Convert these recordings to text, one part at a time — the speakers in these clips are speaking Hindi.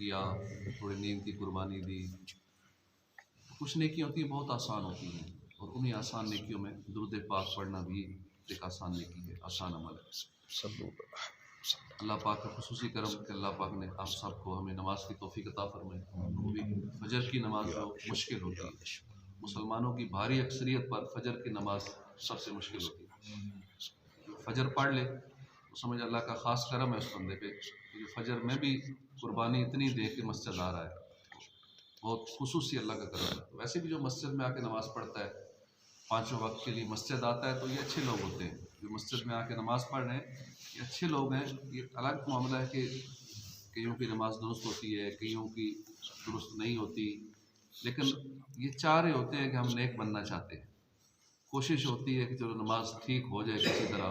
किया, थोड़ी नींद की कुर्बानी दी। कुछ नेकियां होती हैं बहुत आसान होती हैं, और उन्हीं आसान नेकियों में दुरूद पाक पढ़ना भी एक आसान नेकी है, आसान अमल है। अल्लाह पाक का खुसूसी करम कि अल्लाह पाक ने आप सबको हमें नमाज की तौफीक अता फरमाई। वो भी फजर की नमाज जो मुश्किल होती है, मुसलमानों की भारी अक्सरियत पर फजर की नमाज सबसे मुश्किल होती है। जो फजर पढ़ ले तो समझ अल्लाह का ख़ास करम है उस बंदे पे, क्योंकि फजर में भी कुर्बानी इतनी दे के मस्जिद आ रहा है, बहुत खुसूसी अल्लाह का करम है। तो वैसे भी जो मस्जिद में आके नमाज़ पढ़ता है, पाँचों वक्त के लिए मस्जिद आता है, तो ये अच्छे लोग होते हैं। जो मस्जिद में आके नमाज़ पढ़ रहे हैं ये अच्छे लोग हैं। ये अलग मामला है कि कईयों की नमाज दुरुस्त होती है, कईयों की दुरुस्त नहीं होती, लेकिन ये चाह रहे होते हैं कि हम नेक बनना चाहते हैं। कोशिश होती है कि चलो नमाज ठीक हो जाए किसी तरह,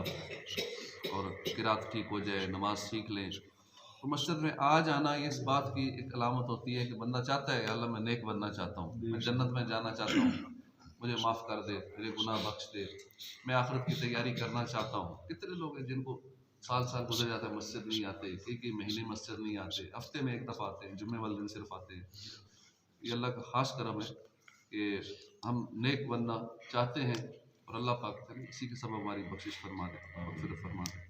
और किरात ठीक हो जाए, नमाज सीख लें। तो मस्जिद में आ जाना ये इस बात की एक अलामत होती है कि बंदा चाहता है, अल्लाह मैं नेक बनना चाहता हूँ, मैं जन्नत में जाना चाहता हूँ, मुझे माफ़ कर दे, मेरे गुनाह बख्श दे, मैं आखिरत की तैयारी करना चाहता हूँ। कितने लोग हैं जिनको साल साल गुजर जाता है, मस्जिद नहीं आते, कई महीने मस्जिद नहीं आते, हफ्ते में एक दफ़ा आते हैं, जुम्मे वाले दिन सिर्फ आते हैं। ये अल्लाह का ख़ास करम है कि हम नेक बनना चाहते हैं, और अल्लाह पाक इसी के सबब हमारी बख्शिश फरमा दे, मग़फ़िरत फरमा दे।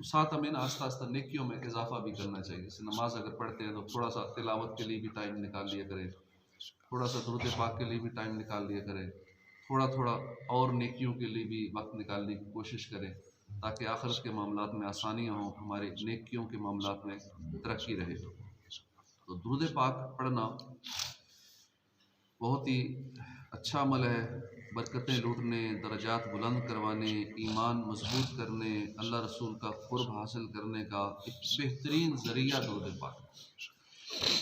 साथ हमें ना आस्ता आस्ता नेकियों में इजाफा भी करना चाहिए। जैसे नमाज अगर पढ़ते हैं तो थोड़ा सा तिलावत के लिए भी टाइम निकाल लिया करें, थोड़ा सा दुरूद पाक के लिए भी टाइम निकाल लिया करें, थोड़ा थोड़ा और नेकियों के लिए भी वक्त निकालने की कोशिश करें, ताकि आखिरत के मामलात में आसानियाँ हों, हमारे नेकियों के मामलात में तरक्की रहे। तो दुरूद पाक पढ़ना बहुत ही अच्छा अमल है, बरकतें लूटने, दर्जात बुलंद करवाने, ईमान मजबूत करने, अल्लाह रसूल का क़ुर्ब हासिल करने का एक बेहतरीन ज़रिया दुरूद पाक।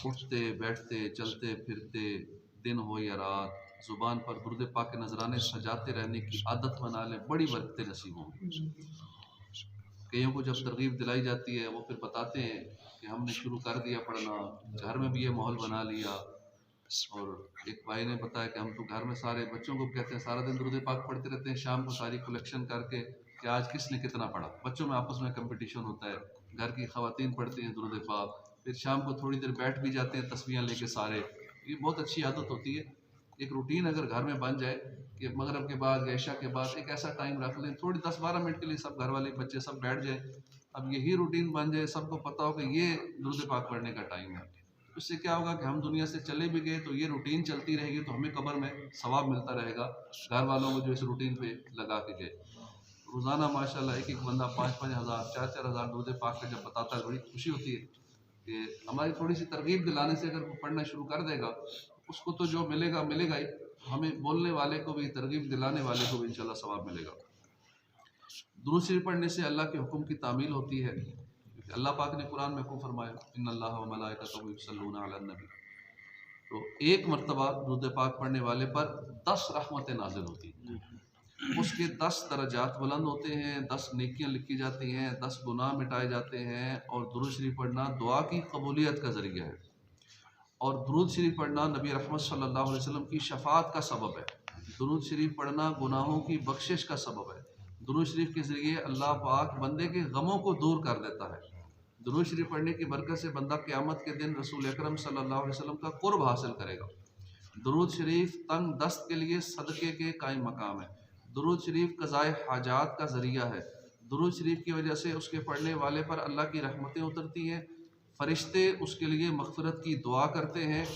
उठते बैठते चलते फिरते, दिन हो या रात, ज़ुबान पर दुरूद पाक के नजराने सजाते रहने की आदत बना लें, बड़ी बरकतें नसीब होंगी। कईयों को जब तरगीब दिलाई जाती है वो फिर बताते हैं कि हमने शुरू कर दिया पढ़ना, घर में भी ये माहौल बना लिया। और एक भाई ने बताया कि हम तो घर में सारे बच्चों को कहते हैं सारा दिन दुरूद पाक पढ़ते रहते हैं, शाम को सारी कलेक्शन करके कि आज किसने कितना पढ़ा। बच्चों में आपस में कंपटीशन होता है, घर की ख़वातीन पढ़ती हैं दुरूद पाक, फिर शाम को थोड़ी देर बैठ भी जाते हैं तस्बीहां लेके सारे। ये बहुत अच्छी आदत होती है। एक रूटीन अगर घर में बन जाए कि मगरब के बाद या इशा के बाद एक ऐसा टाइम रख लें, थोड़ी 10-12 मिनट के लिए सब घर वाले बच्चे सब बैठ जाएं। अब यही रूटीन बन जाए, सबको पता हो कि ये दुरूद पाक पढ़ने का टाइम है, उससे क्या होगा कि हम दुनिया से चले भी गए तो ये रूटीन चलती रहेगी, तो हमें कब्र में सवाब मिलता रहेगा घर वालों को जो इस रूटीन पे लगा के गए। रोज़ाना माशाल्लाह एक एक बंदा 5-5 हज़ार 4-4 हज़ार दुरूद पाक का जब बताता है, बड़ी खुशी होती है कि हमारी थोड़ी सी तरगीब दिलाने से अगर वो पढ़ना शुरू कर देगा, उसको तो जो मिलेगा मिलेगा ही, हमें बोलने वाले को भी, तरगीब दिलाने वाले को भी इंशाल्लाह सवाब मिलेगा। दुरूद शरीफ पढ़ने से अल्लाह के हुक्म की तामील होती है। अल्लाह पाक ने कुरान में खूब फरमाया, इन्नल्लाह व मलाइकतहु युसल्लूना अलन नबी। तो एक मरतबा दुरूद पाक पढ़ने वाले पर 10 रहमतें नाजिल होती हैं, उसके 10 दर्जात बुलंद होते हैं, 10 नेकियां लिखी जाती हैं, 10 गुनाह मिटाए जाते हैं। और दुरूद शरीफ पढ़ना दुआ की कबूलियत का ज़रिया है, और दुरूद शरीफ पढ़ना नबी रहमत सल्लल्लाहु अलैहि वसल्लम की शफाअत का सबब है। दुरूद शरीफ पढ़ना गुनाहों की बख्शिश का सबब है। दुरूद शरीफ के ज़रिए अल्लाह पाक बंदे के गमों को दूर कर देता है। दुरूद शरीफ पढ़ने की बरकत से बंदा क़यामत के दिन रसूल अकरम सल्लल्लाहु अलैहि वसल्लम का क़ुर्ब हासिल करेगा। दुरूद शरीफ तंग दस्त के लिए सदक़े के कायम मकाम है। दुरूद शरीफ क़ज़ाए हाजात का ज़रिया है। दुरूद शरीफ की वजह से उसके पढ़ने वाले पर अल्लाह की रहमतें उतरती हैं, फ़रिश्ते उसके लिए मग़फ़िरत की दुआ करते हैं।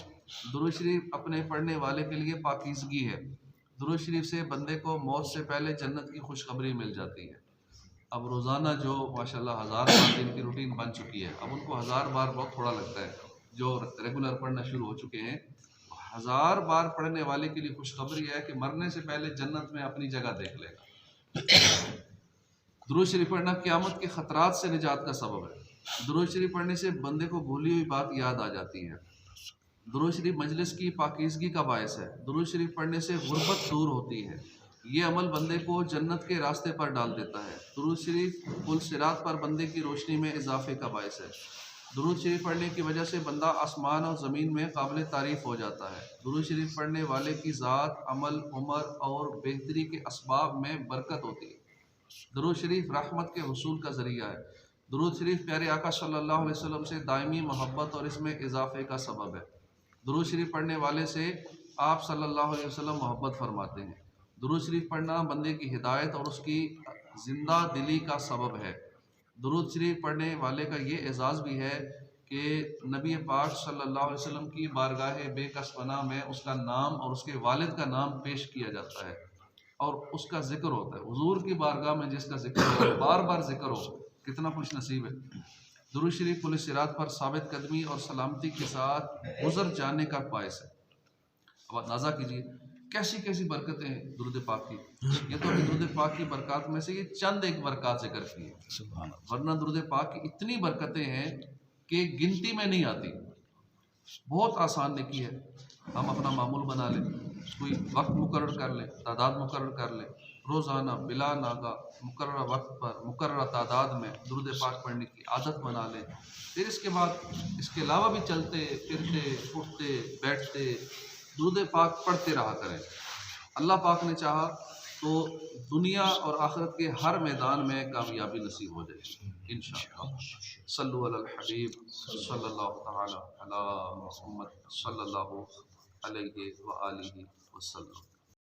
दुरूद शरीफ अपने पढ़ने वाले के लिए पाकीज़गी है। दुरूद शरीफ से बंदे को मौत से पहले जन्नत की खुशखबरी मिल जाती है। अब रोज़ाना जो माशाल्लाह 1000 बार दिन की रूटीन बन चुकी है, अब उनको 1000 बार बहुत थोड़ा लगता है। जो रेगुलर पढ़ना शुरू हो चुके हैं, 1000 बार पढ़ने वाले के लिए खुशखबरी है कि मरने से पहले जन्नत में अपनी जगह देख लेगा। दुरूद शरीफ पढ़ना क़यामत के ख़तरात से निजात का सबब है। दुरूद शरीफ पढ़ने से बंदे को भूली हुई बात याद आ जाती है। दुरूद शरीफ मजलिस की पाकीज़गी का बायस है। दुरूद शरीफ पढ़ने से गुर्बत दूर होती है। ये अमल बंदे को जन्नत के रास्ते पर डाल देता है। दुरूद शरीफ पुल सिरात पर बंदे की रोशनी में इजाफे का बायस है। दुरूद शरीफ पढ़ने की वजह से बंदा आसमान और ज़मीन में काबिल तारीफ़ हो जाता है। दुरूद शरीफ पढ़ने वाले की ज़ात, अमल, उम्र और बेहतरी के असबाब में बरकत होती है। दुरूद शरीफ रहमत के हुसूल का ज़रिया है। दुरूद शरीफ प्यारे आका सल्लल्लाहु अलैहि वसल्लम से दायमी मोहब्बत और इसमें इजाफे का सबब है। दुरूद शरीफ पढ़ने वाले से आप सल्लल्लाहु अलैहि वसल्लम मोहब्बत फरमाते हैं। दुरूद शरीफ पढ़ना बंदे की हिदायत और उसकी ज़िंदा दिली का सबब है। दुरूद शरीफ पढ़ने वाले का ये एजाज़ भी है कि नबी पाक सल्लल्लाहु अलैहि वसल्लम की बारगाह बेकसपना में उसका नाम और उसके वालिद का नाम पेश किया जाता है और उसका जिक्र होता है। हुजूर की बारगाह में जिसका जिक्र हो, बार बार जिक्र हो, कितना खुश नसीब है। दुरूद शरीफ पुलिस सिरात पर साबित कदमी और सलामती के साथ गुजर जाने का बायस है। अब अंदाज़ा कीजिए कैसी कैसी बरकतें हैं दुरूद पाक की। ये तो अभी दुरूद पाक की बरकत में से ये चंद एक बरकत जिक्र की है, वरना दुरूद पाक की इतनी बरकतें हैं कि गिनती में नहीं आती। बहुत आसान नेकी है। हम अपना मामूल बना लें, कोई वक्त मुकर्रर कर लें, तादाद मुकर्रर कर लें, रोज़ाना बिला नागा मुकर्रर वक्त पर मुकर्रर तादाद में दुरूद पाक पढ़ने की आदत बना लें। फिर इसके बाद इसके अलावा भी चलते फिरते उठते बैठते दुरूद पाक पढ़ते रहा करें। अल्लाह पाक ने चाहा तो दुनिया और आखिरत के हर मैदान में कामयाबी नसीब हो जाएगी इंशाअल्लाह। सल्लु अलल हबीब सल्लल्लाहु तआला अला मुहम्मद सल्लल्लाहु अलैहि व आलिहि वसल्लम।